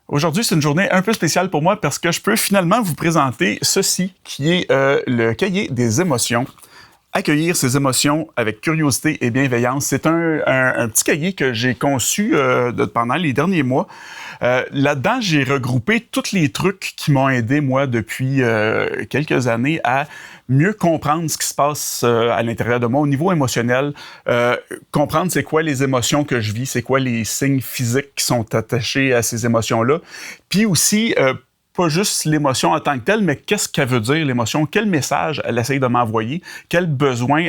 Aujourd'hui, c'est une journée un peu spéciale pour moi parce que je peux finalement vous présenter ceci qui est le cahier des émotions. Accueillir ses émotions avec curiosité et bienveillance. C'est un petit cahier que j'ai conçu pendant les derniers mois. Là-dedans, j'ai regroupé tous les trucs qui m'ont aidé, moi, depuis quelques années à mieux comprendre ce qui se passe à l'intérieur de moi au niveau émotionnel, comprendre c'est quoi les émotions que je vis, c'est quoi les signes physiques qui sont attachés à ces émotions-là, puis aussi pas juste l'émotion en tant que telle, mais qu'est-ce qu'elle veut dire, l'émotion, quel message elle essaye de m'envoyer, quel besoin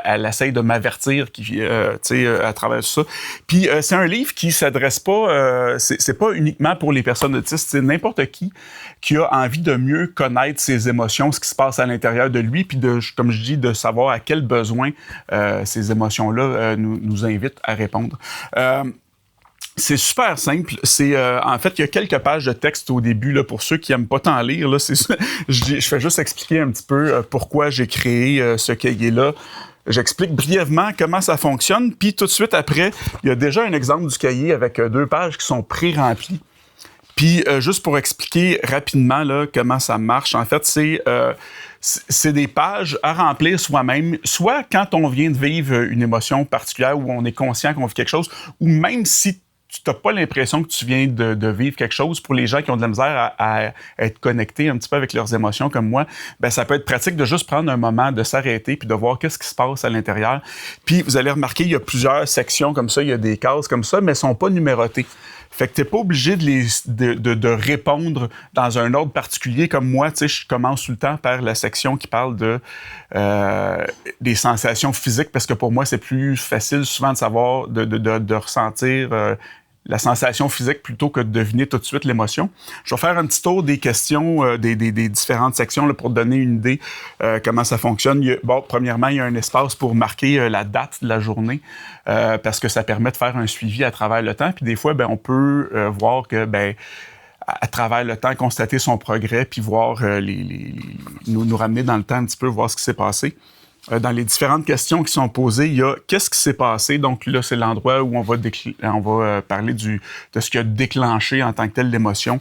elle essaye de m'avertir à travers ça. Puis c'est un livre qui s'adresse pas, c'est pas uniquement pour les personnes autistes, c'est n'importe qui a envie de mieux connaître ses émotions, ce qui se passe à l'intérieur de lui, puis comme je dis, de savoir à quel besoin ces émotions-là nous invitent à répondre. C'est super simple. En fait, il y a quelques pages de texte au début là, pour ceux qui n'aiment pas tant lire. Là, je fais juste expliquer un petit peu pourquoi j'ai créé ce cahier-là. J'explique brièvement comment ça fonctionne. Puis tout de suite après, il y a déjà un exemple du cahier avec 2 pages qui sont pré-remplies. Puis juste pour expliquer rapidement là, comment ça marche, en fait, c'est des pages à remplir soi-même, soit quand on vient de vivre une émotion particulière où on est conscient qu'on vit quelque chose, ou même si tu n'as pas l'impression que tu viens de vivre quelque chose. Pour les gens qui ont de la misère à être connectés un petit peu avec leurs émotions comme moi, ben ça peut être pratique de juste prendre un moment, de s'arrêter puis de voir qu'est-ce qui se passe à l'intérieur. Puis vous allez remarquer, il y a plusieurs sections comme ça, il y a des cases comme ça, mais elles ne sont pas numérotées. Fait que t'es pas obligé de répondre dans un ordre particulier comme moi. Tu sais, je commence tout le temps par la section qui parle des sensations physiques parce que pour moi, c'est plus facile souvent de savoir, de ressentir la sensation physique plutôt que de deviner tout de suite l'émotion. Je vais faire un petit tour des questions des différentes sections là, pour te donner une idée comment ça fonctionne. Premièrement, il y a un espace pour marquer la date de la journée parce que ça permet de faire un suivi à travers le temps. Puis des fois, on peut voir que à travers le temps, constater son progrès puis voir nous ramener dans le temps un petit peu, voir ce qui s'est passé. Dans les différentes questions qui sont posées, il y a qu'est-ce qui s'est passé. Donc là, c'est l'endroit où on va parler de ce qui a déclenché en tant que tel l'émotion.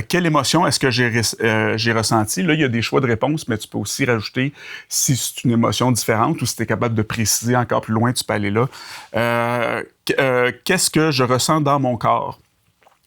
Quelle émotion est-ce que j'ai ressenti? Là, il y a des choix de réponse, mais tu peux aussi rajouter si c'est une émotion différente ou si tu es capable de préciser encore plus loin, tu peux aller là. Qu'est-ce que je ressens dans mon corps?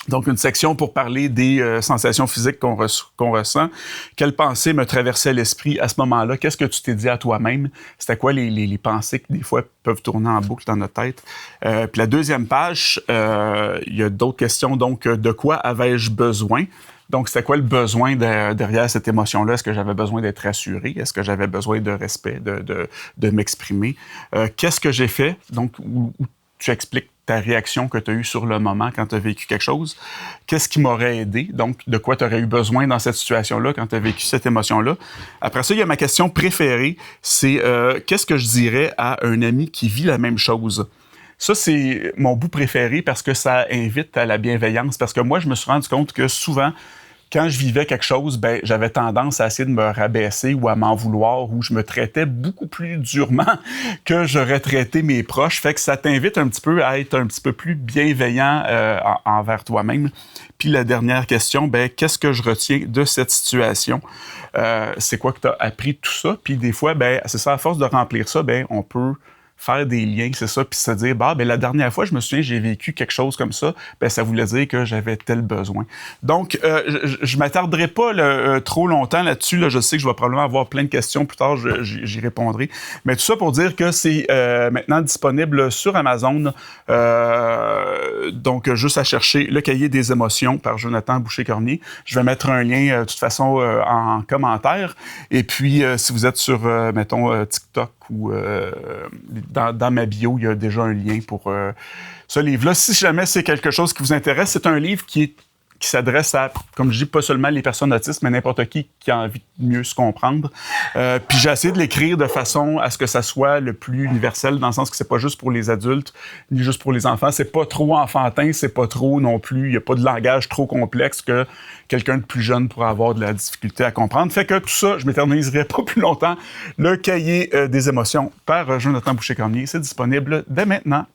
Donc, une section pour parler des sensations physiques qu'on ressent. Quelles pensées me traversaient l'esprit à ce moment-là? Qu'est-ce que tu t'es dit à toi-même? C'était quoi les pensées qui, des fois, peuvent tourner en boucle dans notre tête? Puis la deuxième page, il y a d'autres questions. Donc, de quoi avais-je besoin? Donc, c'était quoi le besoin derrière cette émotion-là? Est-ce que j'avais besoin d'être rassuré? Est-ce que j'avais besoin de respect, de m'exprimer? Qu'est-ce que j'ai fait? Donc, où tu expliques ta réaction que tu as eue sur le moment quand tu as vécu quelque chose. Qu'est-ce qui m'aurait aidé? Donc, de quoi tu aurais eu besoin dans cette situation-là quand tu as vécu cette émotion-là? Après ça, il y a ma question préférée, c'est qu'est-ce que je dirais à un ami qui vit la même chose? Ça, c'est mon bout préféré parce que ça invite à la bienveillance. Parce que moi, je me suis rendu compte que souvent, quand je vivais quelque chose, j'avais tendance à essayer de me rabaisser ou à m'en vouloir, ou je me traitais beaucoup plus durement que j'aurais traité mes proches. Fait que ça t'invite un petit peu à être un petit peu plus bienveillant envers toi-même. Puis la dernière question, qu'est-ce que je retiens de cette situation? C'est quoi que tu as appris de tout ça? Puis des fois, c'est ça, à force de remplir ça, on peut faire des liens, c'est ça, puis se dire, la dernière fois, je me souviens, j'ai vécu quelque chose comme ça, ça voulait dire que j'avais tel besoin. Donc, je m'attarderai pas trop longtemps là-dessus, là, je sais que je vais probablement avoir plein de questions plus tard, j'y répondrai, mais tout ça pour dire que c'est maintenant disponible sur Amazon, donc juste à chercher Le cahier des émotions par Jonathan Boucher-Cormier. Je vais mettre un lien, de toute façon, en commentaire, et puis si vous êtes sur, mettons, TikTok, ou dans ma bio, il y a déjà un lien pour ce livre-là. Si jamais c'est quelque chose qui vous intéresse, c'est un livre qui s'adresse à, comme je dis, pas seulement les personnes autistes, mais n'importe qui a envie de mieux se comprendre. Puis j'ai essayé de l'écrire de façon à ce que ça soit le plus universel, dans le sens que c'est pas juste pour les adultes, ni juste pour les enfants. C'est pas trop enfantin, c'est pas trop non plus, il y a pas de langage trop complexe que quelqu'un de plus jeune pourrait avoir de la difficulté à comprendre. Fait que tout ça, je m'éterniserai pas plus longtemps. Le cahier des émotions par Jonathan Boucher-Cormier, c'est disponible dès maintenant.